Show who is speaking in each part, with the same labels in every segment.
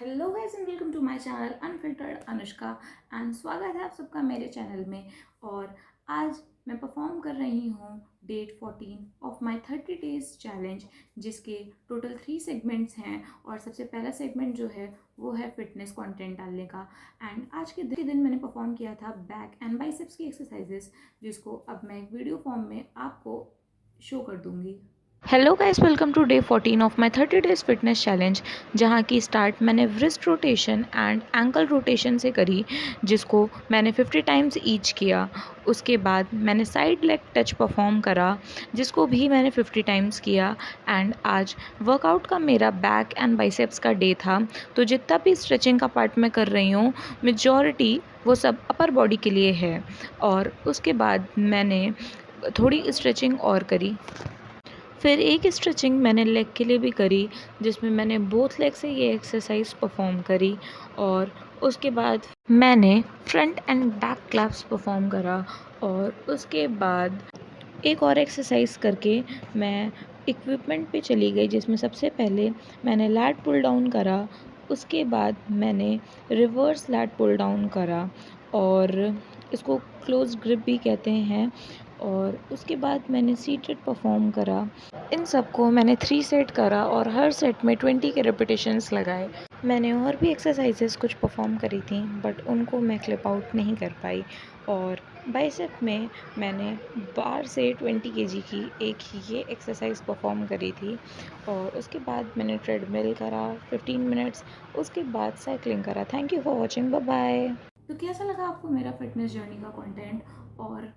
Speaker 1: Hello guys and welcome to my channel unfiltered Anushka and स्वागत है आप सबका मेरे चैनल में। और आज मैं परफॉर्म कर रही हूँ date 14 of my 30 days challenge, जिसके टोटल 3 सेगमेंट्स हैं। और सबसे पहला सेगमेंट जो है वो है फिटनेस कंटेंट डालने का। एंड आज के दिन मैंने परफॉर्म किया था बैक एंड बाइसेप्स की एक्सरसाइजेस, जिसको अब मैं एक वीडियो फॉर्म में आपको शो कर दूँगी। Hello guys, welcome to day 14 of my 30 days fitness challenge, जहां की स्टार्ट मैंने wrist rotation and ankle rotation से करी, जिसको मैंने 50 टाइम्स ईच किया। उसके बाद मैंने साइड लेग टच परफॉर्म करा, जिसको भी मैंने 50 टाइम्स किया। एंड आज वर्कआउट का मेरा बैक एंड बाइसेप्स का डे था, तो जितना भी स्ट्रेचिंग का पार्ट मैं कर रही हूँ, मेजॉरिटी वो सब अपर बॉडी के लिए है। और उसके बाद मैंने थोड़ी स्ट्रेचिंग और करी। फिर एक स्ट्रेचिंग मैंने लेग के लिए भी करी, जिसमें मैंने बोथ लेग से ये एक्सरसाइज परफॉर्म करी। और उसके बाद मैंने front and back claps perform करा। और उसके बाद एक और एक्सरसाइज करके मैं इक्विपमेंट पे चली गई, जिसमें सबसे पहले मैंने लैट पुल डाउन करा। उसके बाद मैंने रिवर्स लैट पुल डाउन करा, और इसको क्लोज ग्रिप भी कहते हैं। और उसके बाद मैंने सीटेड परफॉर्म करा। इन सबको मैंने 3 सेट करा और हर सेट में 20 के रेपिटेशंस लगाए। मैंने और भी एक्सरसाइजेस कुछ परफॉर्म करी थी, बट उनको मैं क्लिप आउट नहीं कर पाई। और बाइसेप में मैंने बार से 20 केजी की एक ही ये एक्सरसाइज परफॉर्म करी थी। और उसके बाद मैंने ट्रेडमिल करा 15 मिनट्स। उसके बाद साइकिलिंग करा। Thank you for watching, bye bye. तो कैसा लगा आपको मेरा फिटनेस जर्नी का कंटेंट? और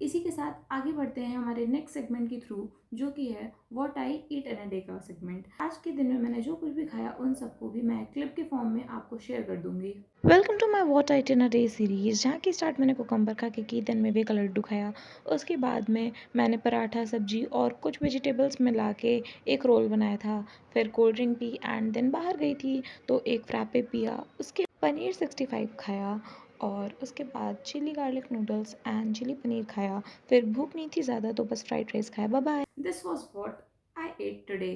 Speaker 1: इसी के साथ आगे बढ़ते हैं हमारे नेक्स्ट सेगमेंट के थ्रू, जो कि है what I eat in a day का सेगमेंट। आज के दिन में मैंने जो कुछ भी खाया उन सबको भी मैं क्लिप के फॉर्म में आपको शेयर कर दूंगी। Welcome to my what I eat in a day series, जहाँ की स्टार्ट मैंने कुकम्बर खा के की, देन में भी का लड्डू खाया। उसके बाद में मैंने पराठा, सब्जी और कुछ वेजिटेबल्स मिला के एक रोल बनाया था। फिर कोल्ड ड्रिंक पी एंड देन बाहर गई थी तो एक फ्रैपे पिया। उसके पनीर 65 खाया। और उसके बाद chilli garlic noodles and chilli paneer खाया। फिर भूख नहीं थी ज़्यादा तो बस फ्राइड राइस खाया। Bye bye. This was what I ate today.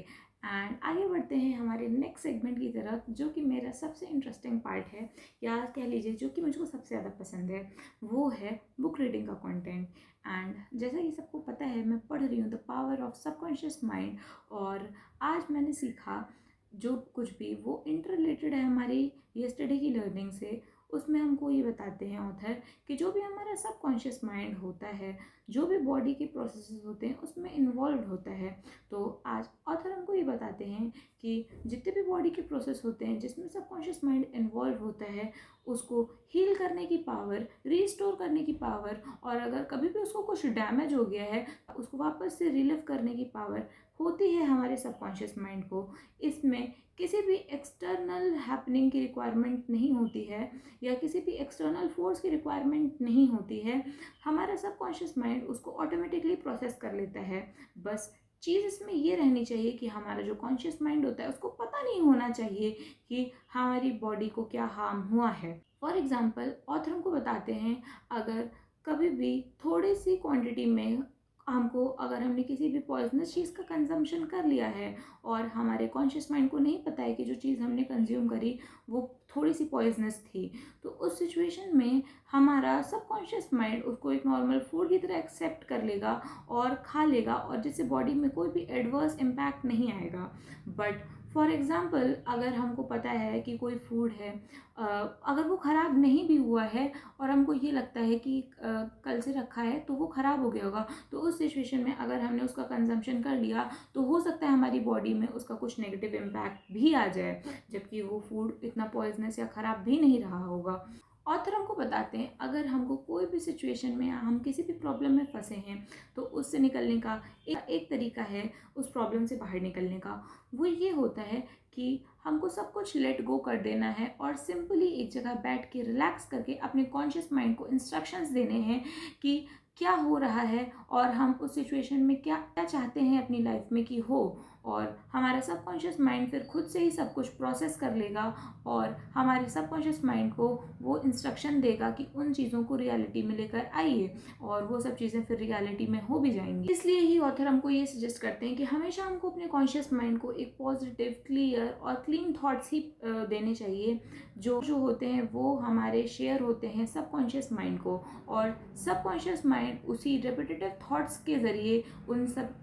Speaker 1: And आगे बढ़ते हैं हमारे नेक्स्ट सेगमेंट की तरफ, जो कि मेरा सबसे इंटरेस्टिंग पार्ट है, या कह लीजिए जो कि मुझको सबसे ज़्यादा पसंद है। वो है बुक रीडिंग का कंटेंट। एंड जैसा कि सबको पता है, मैं पढ़ रही हूँ the power of subconscious mind. और आज मैंने सीखा जो कुछ भी वो इंटर रिलेटेड है हमारी येस्टरडे की लर्निंग से। उसमें हमको ये बताते हैं ऑथर कि जो भी हमारा सबकॉन्शियस माइंड होता है, जो भी बॉडी के प्रोसेसेस होते हैं, उसमें इन्वॉल्व होता है। तो आज ऑथर हमको ये बताते हैं कि जितने भी बॉडी के प्रोसेस होते हैं जिसमें सबकॉन्शियस माइंड इन्वॉल्व होता है, उसको हील करने की पावर, रीस्टोर करने की पावर, और अगर कभी भी उसको कुछ डैमेज हो गया है उसको वापस से रिलिव करने की पावर होती है हमारे सबकॉन्शियस माइंड को। इसमें किसी भी एक्सटर्नल हैपनिंग की रिक्वायरमेंट नहीं होती है, या किसी भी एक्सटर्नल फोर्स की रिक्वायरमेंट नहीं होती है। हमारा सबकॉन्शियस माइंड उसको ऑटोमेटिकली प्रोसेस कर लेता है। बस चीज़ इसमें ये रहनी चाहिए कि हमारा जो कॉन्शियस माइंड होता है उसको पता नहीं होना चाहिए कि हमारी बॉडी को क्या हार्म हुआ है। फॉर एग्जाम्पल ऑथर हमको बताते हैं, अगर कभी भी थोड़ी सी क्वांटिटी में हमको, अगर हमने किसी भी पॉइजनस चीज़ का कंजम्पशन कर लिया है और हमारे कॉन्शियस माइंड को नहीं पता है कि जो चीज़ हमने कंज्यूम करी वो थोड़ी सी पॉइजनस थी, तो उस सिचुएशन में हमारा सबकॉन्शियस माइंड उसको एक नॉर्मल फूड की तरह एक्सेप्ट कर लेगा और खा लेगा, और जिससे बॉडी में कोई भी एडवर्स इम्पैक्ट नहीं आएगा। बट फॉर एग्ज़ाम्पल अगर हमको पता है कि कोई फूड है, अगर वो ख़राब नहीं भी हुआ है और हमको ये लगता है कि कल से रखा है तो वो ख़राब हो गया होगा, तो उस सिचुएशन में अगर हमने उसका कंजम्पशन कर लिया तो हो सकता है हमारी बॉडी में उसका कुछ नेगेटिव इम्पैक्ट भी आ जाए, जबकि वो फूड इतना पॉइजनस या ख़राब भी नहीं रहा होगा। ऑथर हमको बताते हैं, अगर हमको कोई भी सिचुएशन में, हम किसी भी प्रॉब्लम में फंसे हैं, तो उससे निकलने का एक तरीका है, उस प्रॉब्लम से बाहर निकलने का। वो ये होता है कि हमको सब कुछ लेट गो कर देना है और सिंपली एक जगह बैठ के रिलैक्स करके अपने कॉन्शियस माइंड को इंस्ट्रक्शंस देने हैं कि क्या हो रहा है और हम उस सिचुएशन में क्या क्या चाहते हैं अपनी लाइफ में कि हो। और हमारा सबकॉन्शियस माइंड फिर खुद से ही सब कुछ प्रोसेस कर लेगा और हमारे सबकॉन्शियस माइंड को वो इंस्ट्रक्शन देगा कि उन चीज़ों को रियलिटी में लेकर आइए, और वो सब चीज़ें फिर रियलिटी में हो भी जाएंगी। इसलिए ही ऑथर हमको ये सजेस्ट करते हैं कि हमेशा हमको अपने कॉन्शियस माइंड को एक पॉजिटिव, क्लियर और क्लीन थॉट्स ही देने चाहिए, जो जो होते हैं वो हमारे शेयर होते हैं सबकॉन्शियस माइंड को, और सबकॉन्शियस माइंड उसी रिपीटेटिव थॉट्स के ज़रिए उन सब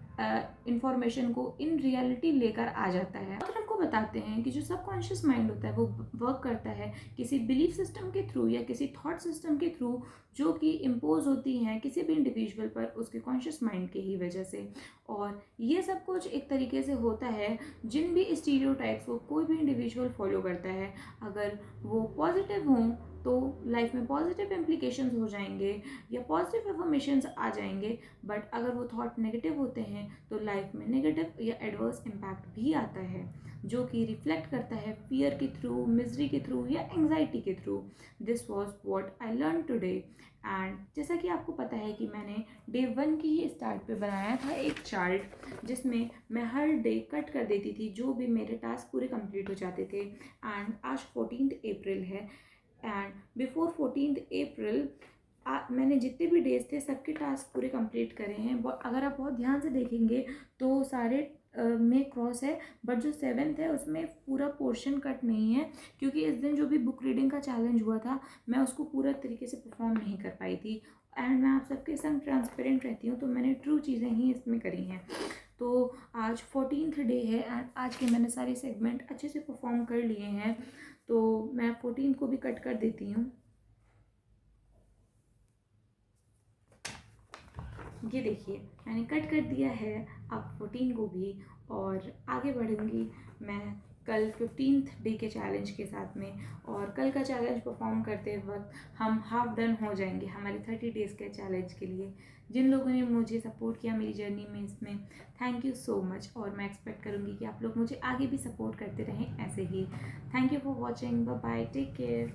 Speaker 1: इंफॉर्मेशन को इन रियलिटी लेकर आ जाता है। और हमको बताते हैं कि जो सबकॉन्शियस माइंड होता है वो वर्क करता है किसी बिलीफ सिस्टम के थ्रू या किसी थॉट सिस्टम के थ्रू, जो कि इम्पोज होती हैं किसी भी इंडिविजुअल पर उसके कॉन्शियस माइंड के ही वजह से। और ये सब कुछ एक तरीके से होता है जिन भी स्टीरियोटाइप्स को कोई भी इंडिविजुअल फॉलो करता है, अगर वो पॉजिटिव हों तो लाइफ में पॉजिटिव इम्प्लीकेशंस हो जाएंगे या पॉजिटिव इन्फॉर्मेशंस आ जाएंगे, बट अगर वो थॉट नेगेटिव होते हैं तो लाइफ में नेगेटिव या एडवर्स इम्पैक्ट भी आता है, जो कि रिफ्लेक्ट करता है फियर के थ्रू, मिजरी के थ्रू या एंग्जाइटी के through. This was what I learn today. And जैसा कि आपको पता है कि मैंने डे 1 की ही स्टार्ट पे बनाया था एक चार्ट, जिसमें मैं हर डे कट कर देती थी जो भी मेरे टास्क पूरे कंप्लीट हो जाते थे। एंड आज 14 अप्रैल है, एंड बिफोर 14 अप्रैल मैंने जितने भी डेज थे सबके टास्क पूरे कंप्लीट करे हैं। अगर आप बहुत ध्यान से देखेंगे तो सारे में क्रॉस है, बट जो 7th है उसमें पूरा पोर्शन कट नहीं है, क्योंकि इस दिन जो भी बुक रीडिंग का चैलेंज हुआ था मैं उसको पूरा तरीके से परफॉर्म नहीं कर पाई थी। एंड मैं आप सबके संग ट्रांसपेरेंट रहती हूँ, तो मैंने ट्रू चीज़ें ही इसमें करी हैं। तो आज 14th डे है एंड आज के मैंने सारे सेगमेंट अच्छे से परफॉर्म कर लिए हैं, तो मैं 14 को भी कट कर देती हूँ। ये देखिए मैंने कट कर दिया है अब 14 को भी, और आगे बढ़ूँगी मैं कल 15th डे के चैलेंज के साथ में। और कल का चैलेंज परफॉर्म करते वक्त हम हाफ डन हो जाएंगे हमारे 30 डेज़ के चैलेंज के लिए। जिन लोगों ने मुझे सपोर्ट किया मेरी जर्नी में, इसमें थैंक यू सो मच, और मैं एक्सपेक्ट करूँगी कि आप लोग मुझे आगे भी सपोर्ट करते रहें ऐसे ही। Thank you for watching, bye bye, take care.